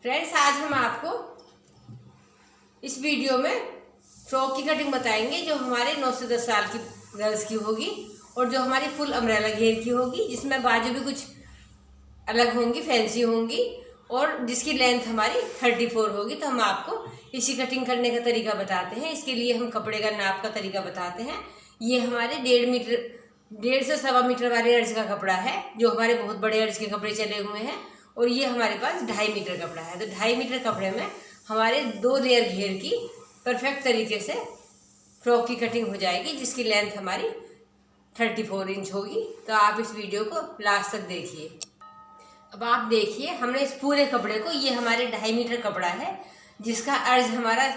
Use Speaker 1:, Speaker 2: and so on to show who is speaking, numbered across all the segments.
Speaker 1: Friends, आज हम आपको इस वीडियो में फ्रॉक की कटिंग बताएंगे जो हमारे 9 से 10 साल की गर्ल्स की होगी और जो हमारी फुल अम्ब्रेला घेर की होगी, जिसमें बाजू भी कुछ अलग होंगी, फैंसी होंगी और जिसकी लेंथ हमारी 34 होगी। तो हम आपको इसी कटिंग करने का तरीका बताते हैं। इसके लिए हम कपड़े का नाप का तरीका बताते हैं। ये हमारे 1.5 से 1.25 मीटर वाले अर्ज का कपड़ा है, जो हमारे बहुत बड़े अर्ज के कपड़े चले हुए हैं। और ये हमारे पास 2.5 मीटर कपड़ा है। तो 2.5 मीटर कपड़े में हमारे 2 लेयर घेर की परफेक्ट तरीके से फ्रॉक की कटिंग हो जाएगी, जिसकी लेंथ हमारी 34 इंच होगी। तो आप इस वीडियो को लास्ट तक देखिए। अब आप देखिए, हमने इस पूरे कपड़े को, ये हमारे 2.5 मीटर कपड़ा है जिसका अर्ज हमारा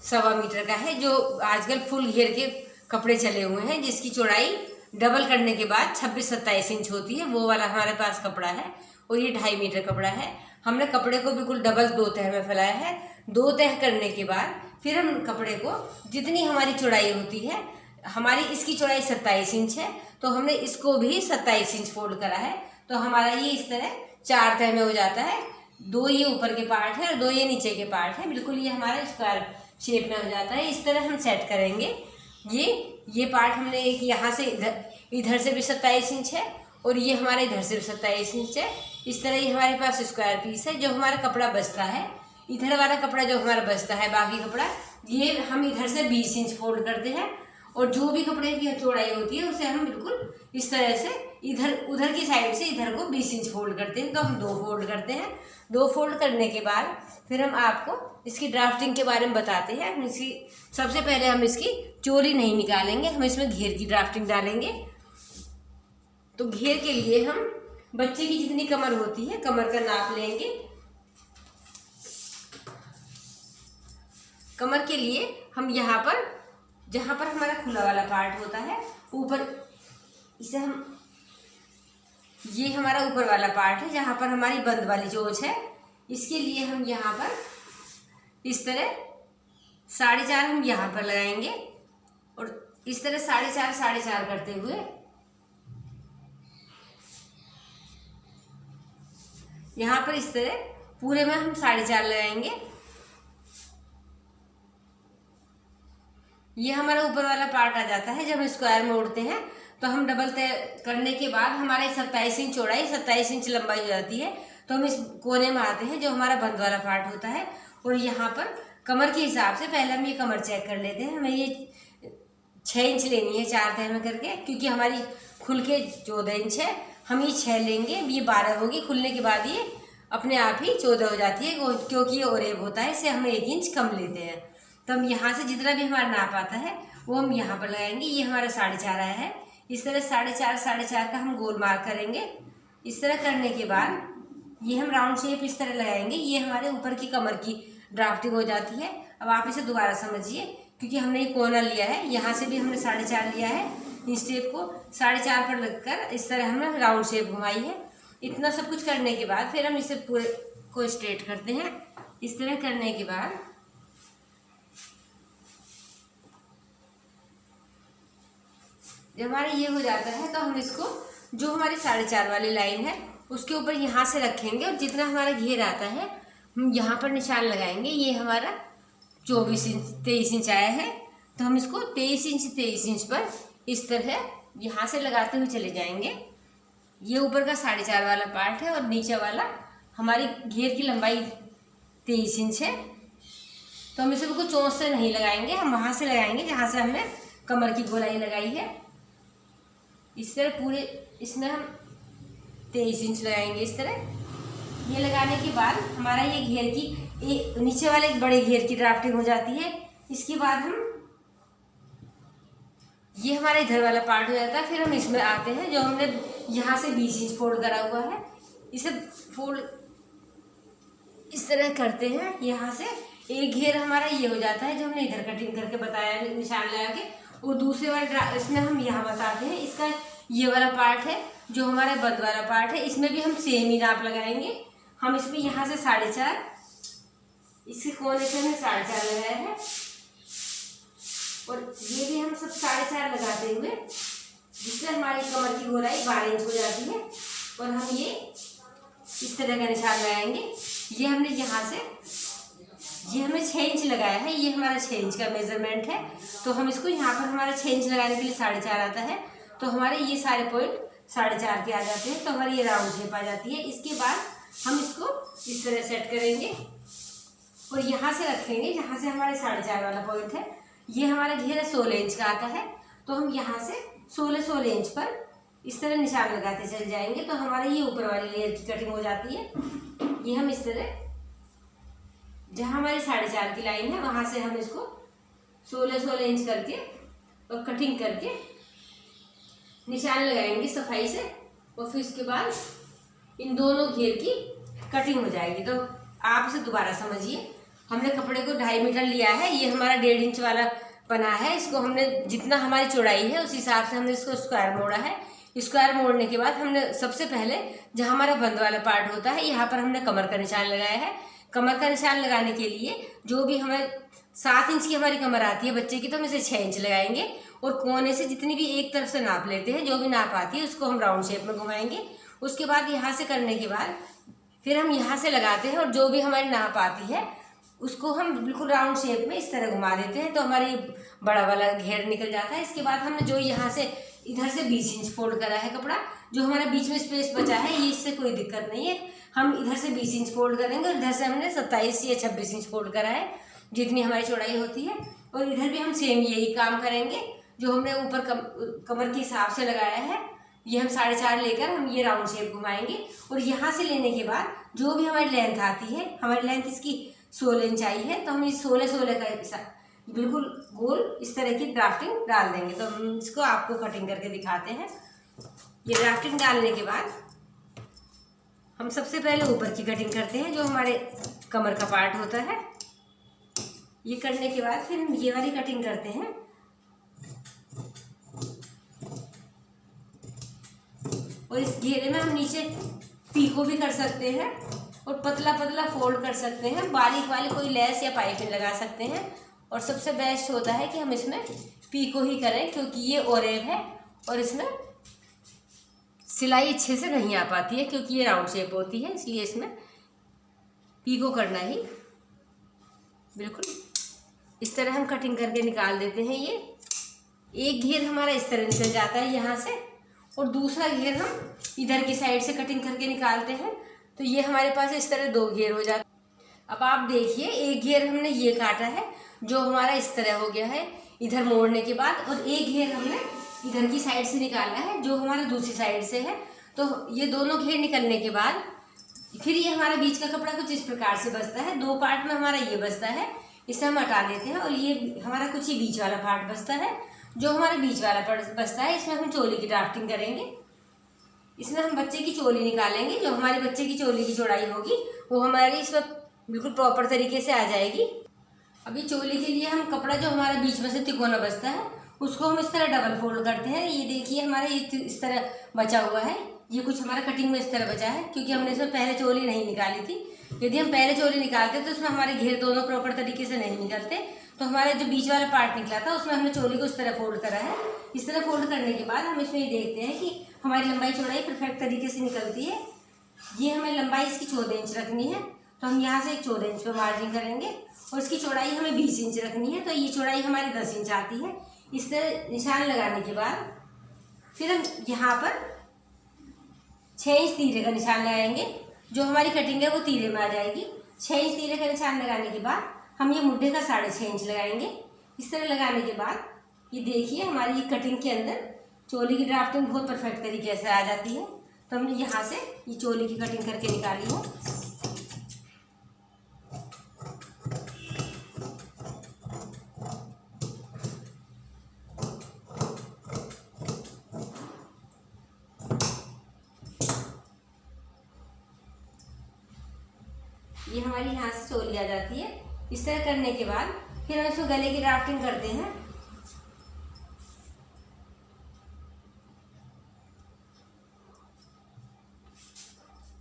Speaker 1: 1.25 मीटर का है, जो आजकल फुल घेर के कपड़े चले हुए हैं, जिसकी चौड़ाई डबल करने के बाद 26-27 इंच होती है। वो वाला हमारे पास कपड़ा है और ये 2.5 मीटर कपड़ा है। हमने कपड़े को बिल्कुल डबल 2 तह में फैलाया है। 2 तह करने के बाद फिर हम कपड़े को, जितनी हमारी चौड़ाई होती है, हमारी इसकी चौड़ाई 27 इंच है, तो हमने इसको भी 27 इंच फोल्ड करा है। तो हमारा ये इस तरह 4 तह में हो जाता है। 2 ये ऊपर के पार्ट है और 2 ये नीचे के पार्ट है। बिल्कुल ये हमारा स्क्वायर शेप में हो जाता है। इस तरह हम सेट करेंगे। ये पार्ट हमने एक यहाँ से इधर से भी 27 इंच है और ये हमारे इधर से भी 27 इंच है। इस तरह ये हमारे पास स्क्वायर पीस है। जो हमारा कपड़ा बचता है, इधर वाला कपड़ा जो हमारा बचता है, बाकी कपड़ा, ये हम इधर से 20 इंच फोल्ड करते हैं। और जो भी कपड़े की चौड़ाई होती है उसे हम बिल्कुल इस तरह से उधर की साइड से इधर को 20 इंच फोल्ड करते हैं। तो हम 2 फोल्ड करते हैं। 2 फोल्ड करने के बाद फिर हम आपको इसकी ड्राफ्टिंग के बारे में बताते हैं। सबसे पहले हम इसकी चोली नहीं निकालेंगे, हम इसमें घेर की ड्राफ्टिंग डालेंगे। तो घेर के लिए हम बच्चे की जितनी कमर होती है, कमर का नाप लेंगे। कमर के लिए हम यहाँ पर, जहाँ पर हमारा खुला वाला पार्ट होता है, ऊपर इसे हम, ये हमारा ऊपर वाला पार्ट है जहाँ पर हमारी बंद वाली चोंच है। इसके लिए हम यहाँ पर इस तरह 4.5 हम यहाँ पर लगाएंगे और इस तरह 4.5 करते हुए यहाँ पर इस तरह पूरे में हम 4.5 लगाएंगे। ये हमारा ऊपर वाला पार्ट आ जाता है। जब हम स्क्वायर में उड़ते हैं तो हम डबल तय करने के बाद हमारे 27 इंच चौड़ाई, 27 इंच लंबाई हो जाती है। तो हम इस कोने में आते हैं जो हमारा बंद वाला पार्ट होता है। और यहाँ पर कमर के हिसाब से पहले हम ये कमर चेक कर लेते हैं। हमें ये 6 इंच लेनी है 4 तह में करके, क्योंकि हमारी खुल के 14 इंच है। हम ये 6 लेंगे, ये 12 होगी। खुलने के बाद ये अपने आप ही 14 हो जाती है, क्योंकि ये ओरेब होता है, इससे हम 1 इंच कम लेते हैं। तो हम यहाँ से जितना भी हमारा नाप आता है वो हम यहाँ पर लगाएंगे। ये हमारा 4.5 आया है। इस तरह 4.5 का हम गोल मार्क करेंगे। इस तरह करने के बाद ये हम राउंड शेप इस तरह लगाएंगे। ये हमारे ऊपर की कमर की ड्राफ्टिंग हो जाती है। अब आप इसे दोबारा समझिए, क्योंकि हमने ये कोना लिया है, यहाँ से भी हमने 4.5 लिया है। इस स्टेप को 4.5 पर लगकर इस तरह हमने राउंड शेप घुमाई है। इतना सब कुछ करने के बाद फिर हम इसे पूरे को स्ट्रेट करते हैं। इस तरह करने के बाद जब हमारा ये हो जाता है तो हम इसको, जो हमारी 4.5 वाली लाइन है, उसके ऊपर यहाँ से रखेंगे और जितना हमारा घेर आता है हम यहाँ पर निशान लगाएंगे। ये हमारा 23 इंच आया है, तो हम इसको 23 इंच पर इस तरह यहाँ से लगाते हुए चले जाएंगे। ये ऊपर का 4.5 वाला पार्ट है और नीचे वाला हमारी घेर की लंबाई 23 इंच है। तो हम इसे बिल्कुल चोंच से नहीं लगाएंगे, हम वहाँ से लगाएंगे जहाँ से हमने कमर की गोलाई लगाई है। इस तरह पूरे इसमें हम 23 इंच लगाएंगे। इस तरह ये लगाने के बाद हमारा ये घेर की नीचे वाले एक बड़े घेर की ड्राफ्टिंग हो जाती है। इसके बाद हम, ये हमारा इधर वाला पार्ट हो जाता है। फिर हम इसमें आते हैं, जो हमने यहाँ से 20 इंच फोल्ड करा हुआ है, इसे फोल्ड इस तरह करते हैं। यहाँ से एक घेर हमारा ये हो जाता है, जो हमने इधर कटिंग करके बताया निशान लगा के। और दूसरे वाले इसमें हम यहाँ बताते हैं, इसका ये वाला पार्ट है जो हमारा बंद वाला पार्ट है। इसमें भी हम सेम ही नाप लगाएंगे। हम इसमें यहाँ से 4.5, इसके कोने से हमने 4.5 लगाया है और ये भी हम सब 4.5 लगाते हुए, जिससे हमारी कमर की गोलाई 12 इंच हो जाती है। और हम ये इस तरह का निशान लगाएंगे। ये हमने यहाँ से, ये हमें 6 इंच लगाया है, ये हमारा 6 इंच का मेजरमेंट है। तो हम इसको यहाँ पर हमारा 6 इंच लगाने के लिए 4.5 आता है, तो हमारे ये सारे पॉइंट 4.5 के आ जाते हैं, तो हमारी ये राउंड शेप आ जाती है। इसके बाद हम इसको इस तरह सेट करेंगे और यहाँ से रखेंगे, जहाँ से हमारे 4.5 वाला पॉइंट है। ये हमारा घेरा 16 इंच का आता है, तो हम यहाँ से 16 इंच पर इस तरह निशान लगाते चले जाएंगे, तो हमारे ये ऊपर वाली लेयर की कटिंग हो जाती है। ये हम इस तरह, जहाँ हमारी 4.5 की लाइन है वहाँ से हम इसको 16 इंच करके और कटिंग करके निशान लगाएंगे सफाई से, और फिर उसके बाद इन दोनों घेर की कटिंग हो जाएगी। तो आप इसे दोबारा समझिए। हमने कपड़े को 2.5 मीटर लिया है, ये हमारा 1.5 इंच वाला बना है। इसको हमने जितना हमारी चौड़ाई है उस हिसाब से हमने इसको स्क्वायर मोड़ा है। स्क्वायर मोड़ने के बाद हमने सबसे पहले जहाँ हमारा बंद वाला पार्ट होता है, यहाँ पर हमने कमर का निशान लगाया है। कमर का निशान लगाने के लिए जो भी हमें 7 इंच की हमारी कमर आती है बच्चे की, तो हम इसे 6 इंच लगाएंगे और कोने से जितनी भी एक तरफ से नाप लेते हैं, जो भी नाप आती है उसको हम राउंड शेप में घुमाएंगे। उसके बाद यहाँ से करने के बाद फिर हम यहाँ से लगाते हैं और जो भी हमारी नाप आती है उसको हम बिल्कुल राउंड शेप में इस तरह घुमा देते हैं, तो हमारी बड़ा वाला घेर निकल जाता है। इसके बाद हमने जो यहाँ से इधर से 20 इंच फोल्ड करा है कपड़ा, जो हमारा बीच में स्पेस बचा है, ये इससे कोई दिक्कत नहीं है। हम इधर से 20 इंच फोल्ड करेंगे और इधर से हमने 27 या 26 इंच फोल्ड करा है, जितनी हमारी चौड़ाई होती है। और इधर भी हम सेम यही काम करेंगे, जो हमने ऊपर कमर के हिसाब से लगाया है, ये हम 4.5 लेकर हम ये राउंड शेप घुमाएंगे। और यहाँ से लेने के बाद जो भी हमारी लेंथ आती है, हमारी लेंथ इसकी 16 इंच आई है, तो हम इस 16 का बिल्कुल गोल इस तरह की ड्राफ्टिंग डाल देंगे। तो हम इसको आपको कटिंग करके दिखाते हैं। ये ड्राफ्टिंग डालने के बाद हम सबसे पहले ऊपर की कटिंग करते हैं, जो हमारे कमर का पार्ट होता है। ये करने के बाद फिर हम ये वाली कटिंग करते हैं। और इस घेरे में हम नीचे पीको भी कर सकते हैं और पतला पतला फोल्ड कर सकते हैं। बारीक वाली कोई लेस या पाइपिंग लगा सकते हैं। और सबसे बेस्ट होता है कि हम इसमें पीको ही करें, क्योंकि ये ओरेब है और इसमें सिलाई अच्छे से नहीं आ पाती है, क्योंकि ये राउंड शेप होती है, इसलिए इसमें पीको करना ही बिल्कुल इस तरह हम कटिंग करके निकाल देते हैं। ये एक घेर हमारा इस तरह निकल जाता है यहाँ से, और दूसरा घेर हम इधर की साइड से कटिंग करके निकालते हैं, तो ये हमारे पास इस तरह 2 घेर हो जाते हैं। अब आप देखिए, एक घेर हमने ये काटा है जो हमारा इस तरह हो गया है इधर मोड़ने के बाद, और एक घेर हमने इधर की साइड से निकाला है जो हमारा दूसरी साइड से है। तो ये दोनों घेर निकलने के बाद फिर ये हमारा बीच का कपड़ा कुछ इस प्रकार से बचता है। 2 पार्ट में हमारा ये बचता है, इसे हम हटा देते हैं, और ये हमारा कुछ ही बीच वाला पार्ट बचता है। जो हमारा बीच वाला पार्ट बचता है, इसमें हम चोली की ड्राफ्टिंग करेंगे। इसमें हम बच्चे की चोली निकालेंगे। जो हमारे बच्चे की चोली की चौड़ाई होगी वो हमारी इसमें बिल्कुल प्रॉपर तरीके से आ जाएगी। अभी चोली के लिए हम कपड़ा जो हमारा बीच में से तिकोना बचता है उसको हम इस तरह डबल फोल्ड करते हैं। ये देखिए हमारा ये इस तरह बचा हुआ है, ये कुछ हमारा कटिंग में इस तरह बचा है, क्योंकि हमने इसमें पहले चोली नहीं निकाली थी। यदि हम पहले चोली निकालते तो उसमें हमारे घेर दोनों प्रॉपर तरीके से नहीं निकलते। तो हमारा जो बीच वाला पार्ट निकला था उसमें हमने चोली को इस तरह फोल्ड करा है। इस तरह फोल्ड करने के बाद हम इसमें ये देखते हैं कि हमारी लंबाई चौड़ाई परफेक्ट तरीके से निकलती है। ये हमें लंबाई इसकी 14 इंच रखनी है, तो हम यहाँ से एक 14 इंच पर मार्जिन करेंगे, और इसकी चौड़ाई हमें 20 इंच रखनी है, तो ये चौड़ाई हमारी 10 इंच आती है। इस तरह निशान लगाने के बाद फिर हम यहाँ पर 6 इंच तीरे का निशान लगाएंगे। जो हमारी कटिंग है वो तीरे में आ जाएगी। 6 इंच तीरे का निशान लगाने के बाद हम ये मुड्ढे का 6.5 इंच लगाएंगे। इस तरह लगाने के बाद ये देखिए हमारी ये कटिंग के अंदर चोली की ड्राफ्टिंग बहुत परफेक्ट तरीके से आ जाती है। तो हमने यहाँ से ये चोली की कटिंग करके निकाली है। ये हमारी यहाँ से चोली आ जाती है। इस तरह करने के बाद फिर हम इसमें गले की ड्राफ्टिंग करते हैं।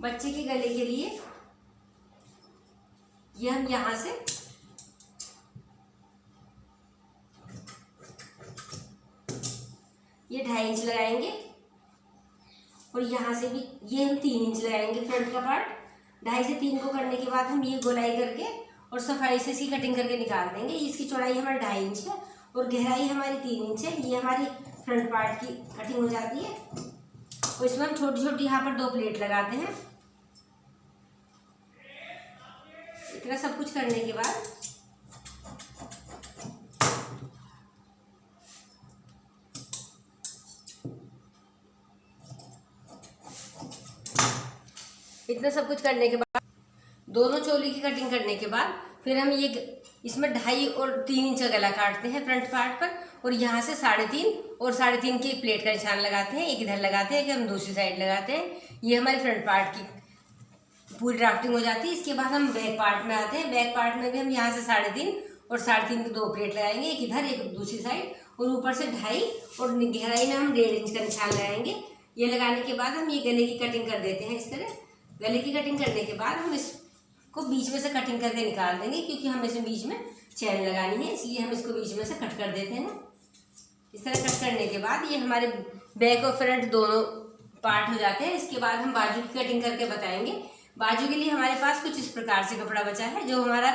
Speaker 1: बच्चे के गले के लिए ये हम यहाँ से ये 2.5 इंच लगाएंगे, और यहाँ से भी ये हम 3 इंच लगाएंगे फ्रंट का पार्ट। 2.5 से 3 को करने के बाद हम ये गोलाई करके और सफाई से इसकी कटिंग करके निकाल देंगे। इसकी चौड़ाई हमारी 2.5 इंच है और गहराई हमारी 3 इंच है। ये हमारी फ्रंट पार्ट की कटिंग हो जाती है। और इसमें हम छोटी छोटी यहाँ पर 2 प्लेट लगाते हैं। इतना सब कुछ करने के बाद दोनों चोली की कटिंग करने के बाद फिर हम ये इसमें 2.5 और 3 इंच का गला काटते हैं फ्रंट पार्ट पर, और यहाँ से 3.5 और 3.5 की प्लेट का निशान लगाते हैं। एक इधर लगाते हैं कि हम दूसरी साइड लगाते हैं। ये हमारे फ्रंट पार्ट की पूरी ड्राफ्टिंग हो जाती है। इसके बाद हम बैक पार्ट में आते हैं। बैक पार्ट में भी हम यहाँ से 3.5 और 3.5 की 2 प्लेट लगाएंगे, एक इधर एक दूसरी साइड, और ऊपर से 2.5 और गहराई में हम 1.5 इंच का निशान लगाएंगे। ये लगाने के बाद हम ये गले की कटिंग कर देते हैं। इस तरह गले की कटिंग करने के बाद हम इसको बीच में से कटिंग करके निकाल देंगे, क्योंकि हमें इसमें बीच में चैन लगानी है, इसलिए हम इसको बीच में से कट कर देते हैं। इस तरह कट करने के बाद ये हमारे बैक और फ्रंट दोनों पार्ट हो जाते हैं। इसके बाद हम बाजू की कटिंग करके बताएंगे। बाजू के लिए हमारे पास कुछ इस प्रकार से कपड़ा बचा है, जो हमारा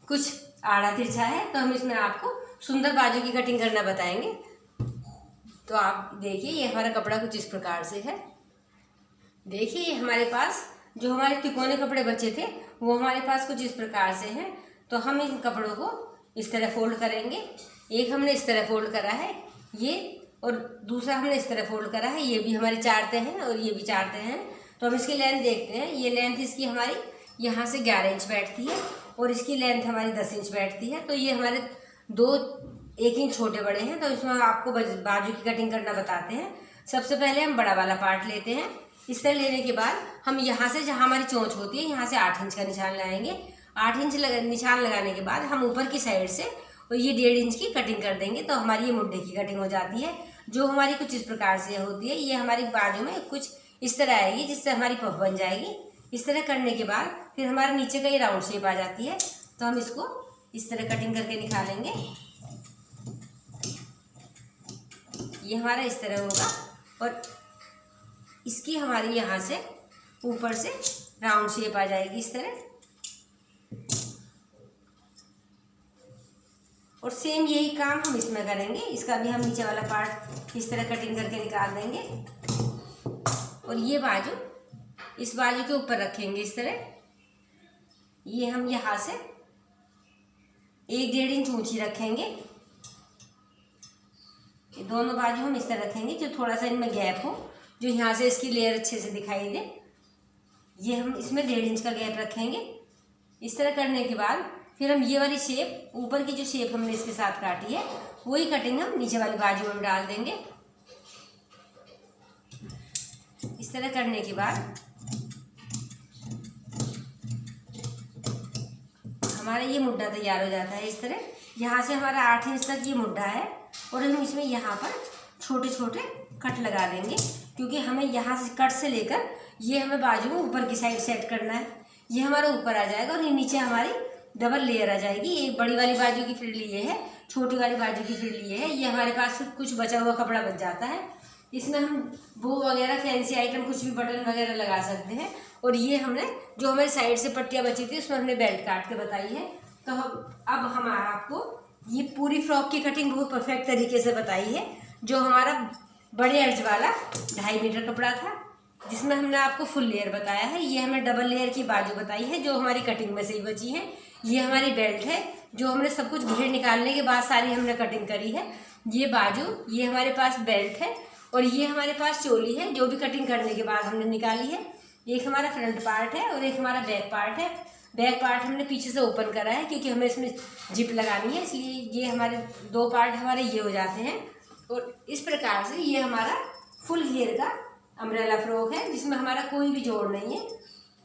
Speaker 1: कुछ आड़ा तिरछा है, तो हम इसमें आपको सुंदर बाजू की कटिंग करना बताएंगे। तो आप देखिए, ये हमारा कपड़ा कुछ इस प्रकार से है। देखिए, ये हमारे पास जो हमारे तिकोने कपड़े बचे थे वो हमारे पास कुछ इस प्रकार से हैं। तो हम इन कपड़ों को इस तरह फोल्ड करेंगे। एक हमने इस तरह फोल्ड करा है ये, और दूसरा हमने इस तरह फोल्ड करा है। ये भी हमारे 4 तह हैं और ये भी 4 तह हैं। तो हम इसकी लेंथ देखते हैं। ये लेंथ इसकी हमारी यहाँ से 11 इंच बैठती है और इसकी लेंथ हमारी 10 इंच बैठती है। तो ये हमारे 1 इंच छोटे बड़े हैं। तो इसमें आपको बाजू की कटिंग करना बताते हैं। सबसे पहले हम बड़ा वाला पार्ट लेते हैं। इस तरह लेने के बाद हम यहाँ से, जहाँ हमारी चोंच होती है, यहाँ से 8 इंच का निशान लगाएंगे। 8 इंच निशान लगाने के बाद हम ऊपर की साइड से और ये 1.5 इंच की कटिंग कर देंगे। तो हमारी ये मुड्ढे की कटिंग हो जाती है, जो हमारी कुछ इस प्रकार से होती है। ये हमारी बाजू में कुछ इस तरह आएगी, जिससे हमारी पफ बन जाएगी। इस तरह करने के बाद फिर हमारे नीचे का ये राउंड शेप आ जाती है। तो हम इसको इस तरह कटिंग करके निकालेंगे। ये हमारा इस तरह होगा और इसकी हमारी यहाँ से ऊपर से राउंड शेप आ जाएगी इस तरह। और सेम यही काम हम इसमें करेंगे। इसका भी हम नीचे वाला पार्ट इस तरह कटिंग करके निकाल देंगे और ये बाजू इस बाजू के ऊपर रखेंगे इस तरह। ये हम यहाँ से 1-1.5 इंच ऊंची रखेंगे। ये दोनों बाजू हम इस तरह रखेंगे, जो थोड़ा सा इनमें गैप हो, जो यहाँ से इसकी लेयर अच्छे से दिखाई दे। ये हम इसमें 1.5 इंच का गैप रखेंगे। इस तरह करने के बाद फिर हम ये वाली शेप, ऊपर की जो शेप हमने इसके साथ काटी है, वही कटिंग हम नीचे वाली बाजू में डाल देंगे। इस तरह करने के बाद हमारा ये मुड्ढा तैयार हो जाता है। इस तरह यहाँ से हमारा 8 इंच तक ये मुड्ढा है और हम इसमें यहाँ पर छोटे छोटे कट लगा देंगे, क्योंकि हमें यहाँ से कट से लेकर ये हमें बाजू में ऊपर की साइड सेट करना है। ये हमारा ऊपर आ जाएगा और ये नीचे हमारी डबल लेयर आ जाएगी। एक बड़ी वाली बाजू की फ्रिल ये है, छोटी वाली बाजू की फ्रिल ये है। ये हमारे पास कुछ बचा हुआ कपड़ा बच जाता है। इसमें हम बो वगैरह फैंसी आइटम कुछ भी बटन वगैरह लगा सकते हैं। और ये हमने जो हमारी साइड से पट्टियाँ बची थी उसमें हमने बेल्ट काट के बताई है। तो अब हम आपको ये पूरी फ्रॉक की कटिंग बहुत परफेक्ट तरीके से बताई है। जो हमारा बड़े अर्ज वाला 2.5 मीटर कपड़ा था, जिसमें हमने आपको फुल लेयर बताया है। ये हमें डबल लेयर की बाजू बताई है, जो हमारी कटिंग में से ही बची है। ये हमारी बेल्ट है, जो हमने सब कुछ घेर निकालने के बाद सारी हमने कटिंग करी है। ये बाजू, ये हमारे पास बेल्ट है और ये हमारे पास चोली है, जो भी कटिंग करने के बाद हमने निकाली है। एक हमारा फ्रंट पार्ट है और एक हमारा बैक पार्ट है। बैक पार्ट हमने पीछे से ओपन करा है, क्योंकि हमें इसमें जिप लगानी है, इसलिए ये हमारे 2 पार्ट हमारे ये हो जाते हैं। और इस प्रकार से ये हमारा फुल घेर का अम्ब्रेला फ्रॉक है, जिसमें हमारा कोई भी जोड़ नहीं है।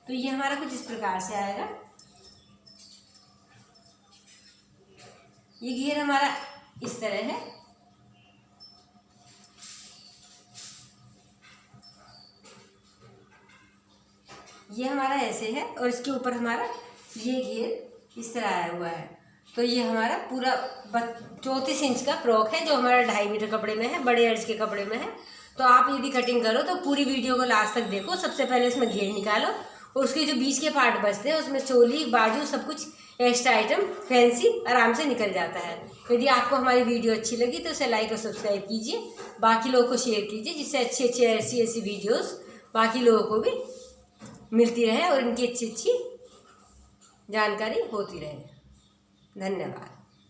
Speaker 1: तो ये हमारा कुछ इस प्रकार से आएगा। ये घेर हमारा इस तरह है। ये हमारा ऐसे है और इसके ऊपर हमारा ये घेर इस तरह आया हुआ है। तो ये हमारा पूरा 34 इंच का फ्रॉक है, जो हमारा 2.5 मीटर कपड़े में है, बड़े अर्ज के कपड़े में है। तो आप यदि कटिंग करो तो पूरी वीडियो को लास्ट तक देखो। सबसे पहले इसमें घेर निकालो और उसके जो बीच के पार्ट बचते हैं उसमें चोली बाजू सब कुछ एक्स्ट्रा आइटम फैंसी आराम से निकल जाता है। यदि आपको हमारी वीडियो अच्छी लगी तो उसे लाइक और सब्सक्राइब कीजिए, बाकी लोगों को शेयर कीजिए, जिससे अच्छी अच्छी ऐसी वीडियोस बाकी लोगों को भी मिलती रहे और इनकी अच्छी अच्छी जानकारी होती रहे। धन्यवाद।